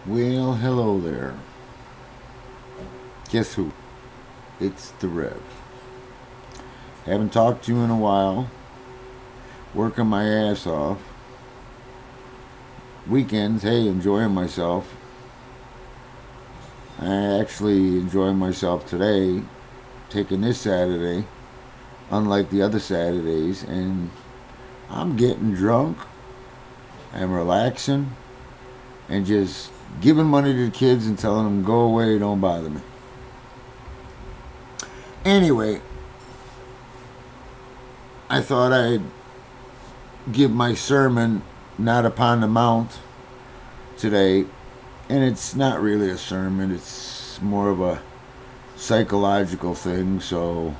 Well, hello there. Guess who? It's the Rev. Haven't talked to you in a while. Working my ass off. Weekends, hey, enjoying myself. I actually enjoying myself today, taking this Saturday, unlike the other Saturdays, and I'm getting drunk. I'm relaxing and just giving money to the kids and telling them go away, don't bother me. Anyway, I thought I'd give my sermon not upon the mount today, and it's not really a sermon, it's more of a psychological thing, so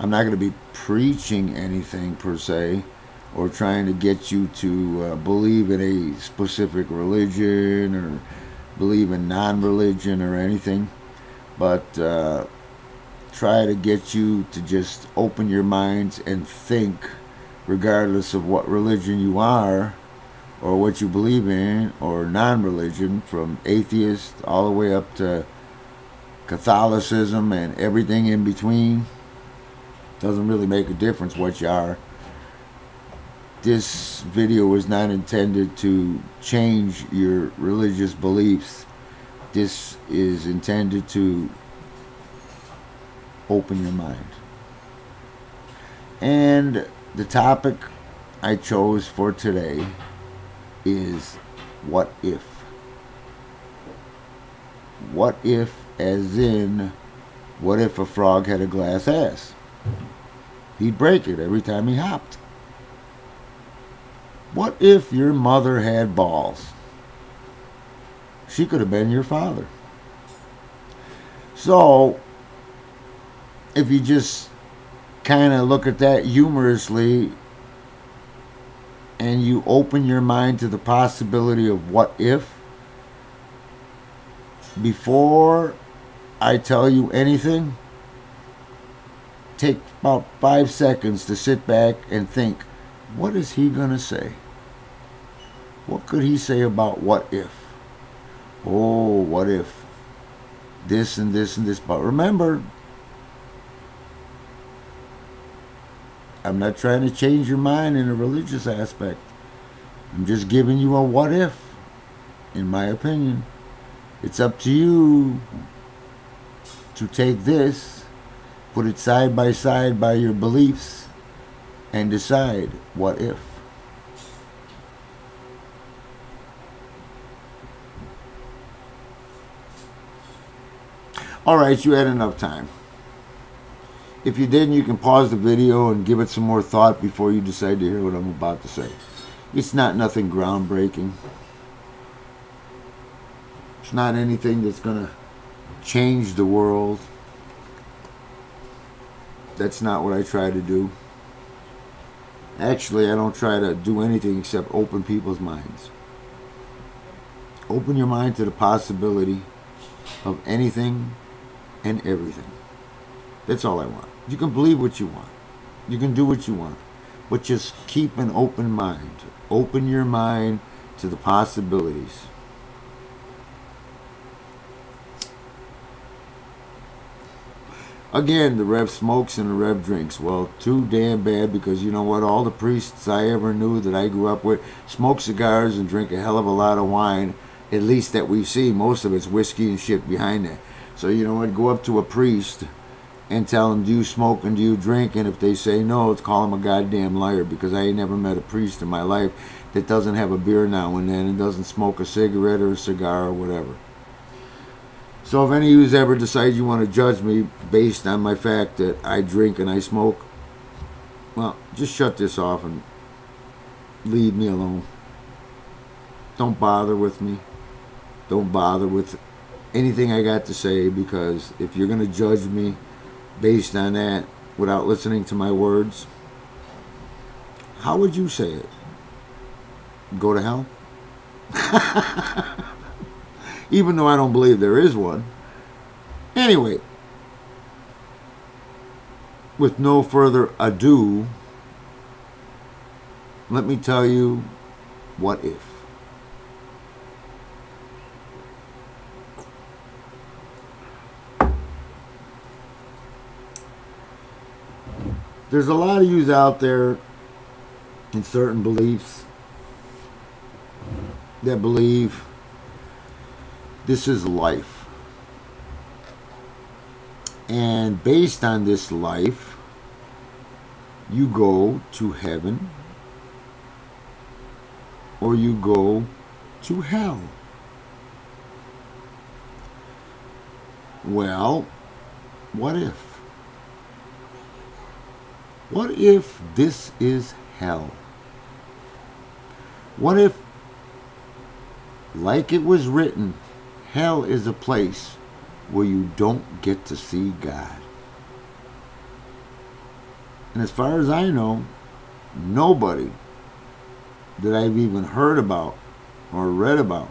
I'm not going to be preaching anything per se or trying to get you to believe in a specific religion or believe in non-religion or anything, but try to get you to just open your minds and think, regardless of what religion you are or what you believe in, or non-religion, from atheist all the way up to Catholicism and everything in between. Doesn't really make a difference what you are. This video is not intended to change your religious beliefs. This is intended to open your mind. And the topic I chose for today is what if. What if, as in, what if a frog had a glass ass? He'd break it every time he hopped. What if your mother had balls? She could have been your father. So, if you just kind of look at that humorously and you open your mind to the possibility of what if, before I tell you anything, take about 5 seconds to sit back and think, what is he going to say? What could he say about what if? Oh, what if this and this and this? But remember, I'm not trying to change your mind in a religious aspect. I'm just giving you a what if, in my opinion. It's up to you to take this, put it side by side by your beliefs, and decide what if. Alright, you had enough time. If you didn't, you can pause the video and give it some more thought before you decide to hear what I'm about to say. It's not nothing groundbreaking. It's not anything that's going to change the world. That's not what I try to do. Actually, I don't try to do anything except open people's minds. Open your mind to the possibility of anything and everything. That's all I want. You can believe what you want. You can do what you want. But just keep an open mind. Open your mind to the possibilities. Again, the Rev smokes and the Rev drinks. Well, too damn bad, because you know what? All the priests I ever knew that I grew up with smoke cigars and drink a hell of a lot of wine. At least that we see. Most of it's whiskey and shit behind that. So you know what? Go up to a priest and tell them, do you smoke and do you drink? And if they say no, it's call them a goddamn liar, because I ain't never met a priest in my life that doesn't have a beer now and then and doesn't smoke a cigarette or a cigar or whatever. So if any of you ever decide you want to judge me based on my fact that I drink and I smoke, well, just shut this off and leave me alone. Don't bother with me. Don't bother with anything I got to say, because if you're going to judge me based on that without listening to my words, how would you say it? Go to hell? Even though I don't believe there is one. Anyway, with no further ado, let me tell you what if. There's a lot of yous out there in certain beliefs that believe this is life. And based on this life, you go to heaven or you go to hell. Well, what if? What if this is hell? What if, like it was written, hell is a place where you don't get to see God? And as far as I know, nobody that I've even heard about or read about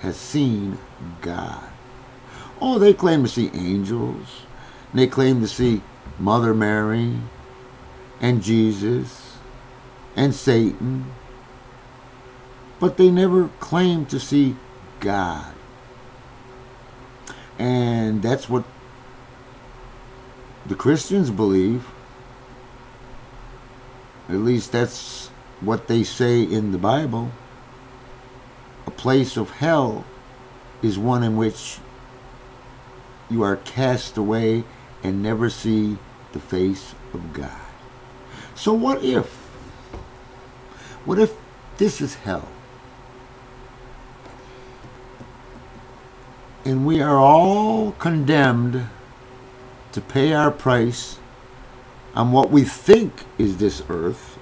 has seen God. Oh, they claim to see angels. And they claim to see Mother Mary and Jesus and Satan. But they never claim to see God. And that's what the Christians believe. At least that's what they say in the Bible. A place of hell is one in which you are cast away and never see the face of God. So what if? What if this is hell? And we are all condemned to pay our price on what we think is this earth,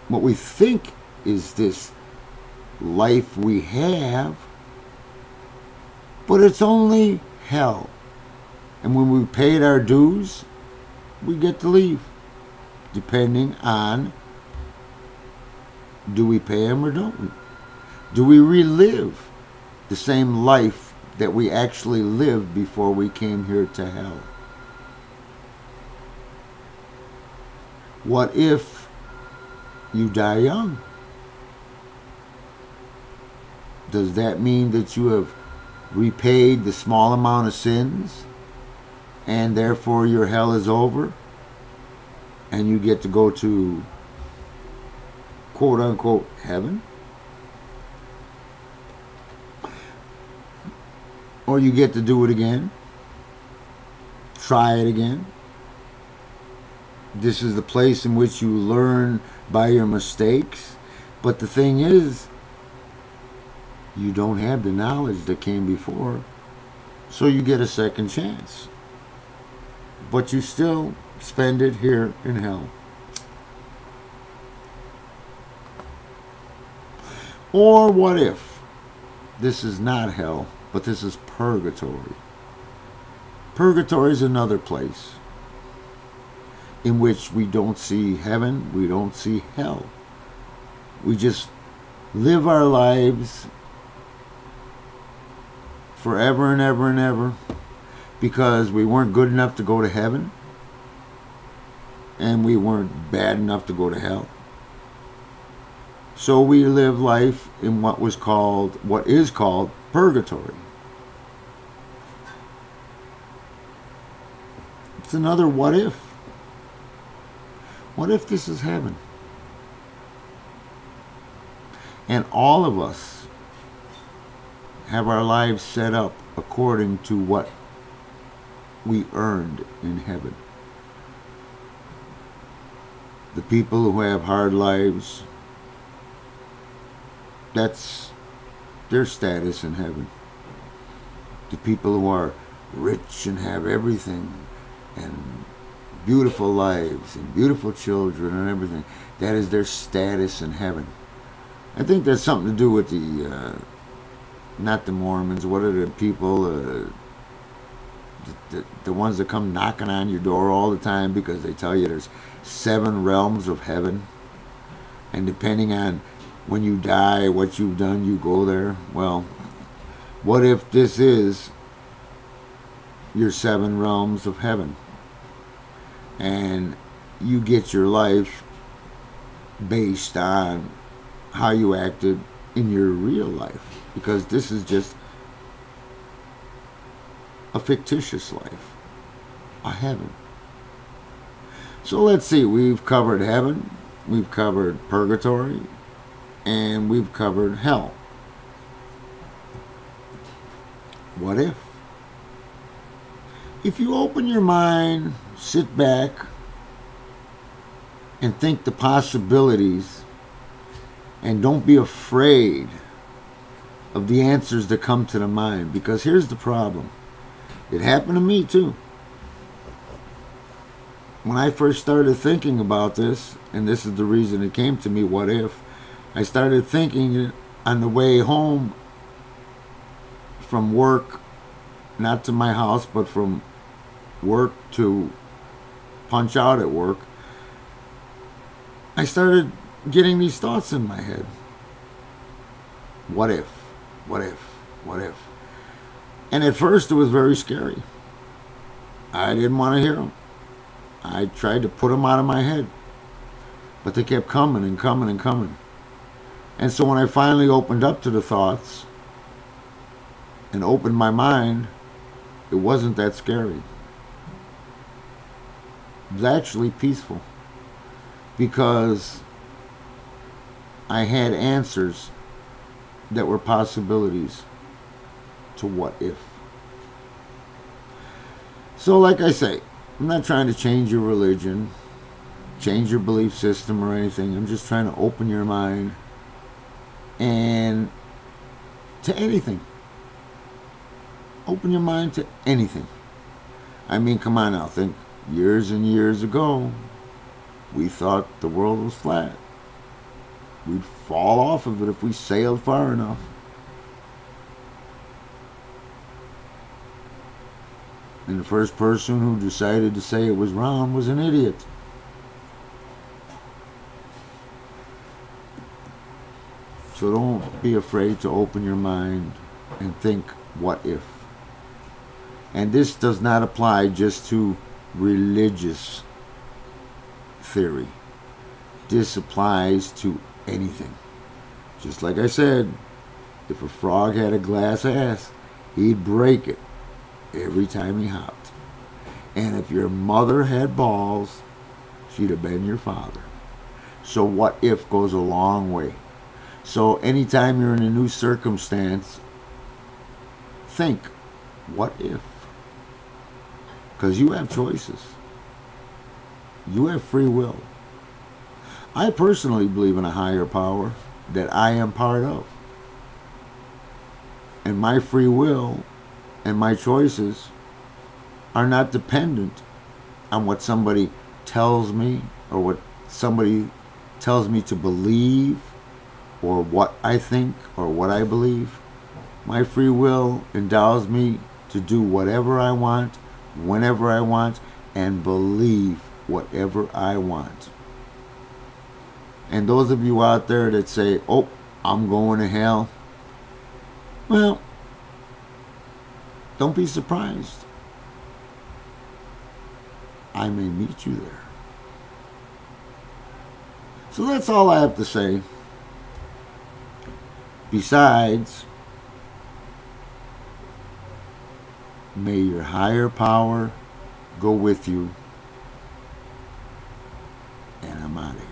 what we think is this life we have, but it's only hell. And when we paid our dues, we get to leave, depending on, do we pay them or don't we? Do we relive the same life that we actually lived before we came here to hell? What if you die young? Does that mean that you have repaid the small amount of sins and therefore your hell is over and you get to go to quote unquote heaven? Or you get to do it again, try it again. This is the place in which you learn by your mistakes. But the thing is, you don't have the knowledge that came before, so you get a second chance. But you still spend it here in hell. Or what if this is not hell, but this is purgatory? Purgatory is another place in which we don't see heaven, we don't see hell. We just live our lives forever and ever and ever because we weren't good enough to go to heaven and we weren't bad enough to go to hell. So we live life in what is called purgatory. It's another what if. What if this is heaven? And all of us have our lives set up according to what we earned in heaven. The people who have hard lives, that's their status in heaven. The people who are rich and have everything and beautiful lives and beautiful children and everything, that is their status in heaven. I think that's something to do with the not the Mormons, what are the people, the ones that come knocking on your door all the time because they tell you there's 7 realms of heaven, and depending on when you die, what you've done, you go there. Well, what if this is your 7 realms of heaven and you get your life based on how you acted in your real life? Because this is just a fictitious life, a heaven. So let's see, we've covered heaven, we've covered purgatory, and we've covered hell. What if? If you open your mind, sit back, and think the possibilities, and don't be afraid of the answers that come to the mind, because here's the problem. It happened to me too. When I first started thinking about this, and this is the reason it came to me, what if, I started thinking it on the way home from work, not to my house, but from work to punch out at work. I started getting these thoughts in my head. What if? What if? What if? And at first it was very scary. I didn't want to hear them. I tried to put them out of my head. But they kept coming and coming and coming. And so when I finally opened up to the thoughts and opened my mind, it wasn't that scary. It was actually peaceful. Because I had answers that were possibilities to what if. So like I say, I'm not trying to change your religion, change your belief system or anything. I'm just trying to open your mind and to anything. Open your mind to anything. I mean, come on now, think years and years ago, we thought the world was flat. We'd fall off of it if we sailed far enough. And the first person who decided to say it was round was an idiot. So don't be afraid to open your mind and think, what if? And this does not apply just to religious theory. This applies to anything. Just like I said, if a frog had a glass ass, he'd break it every time he hopped. And if your mother had balls, she'd have been your father. So what if goes a long way. So anytime you're in a new circumstance, think, what if? Because you have choices. You have free will. I personally believe in a higher power that I am part of. And my free will and my choices are not dependent on what somebody tells me or what somebody tells me to believe or what I think or what I believe. My free will endows me to do whatever I want, whenever I want, and believe whatever I want. And those of you out there that say, oh, I'm going to hell, well, don't be surprised. I may meet you there. So that's all I have to say. Besides, may your higher power go with you. And I'm out of here.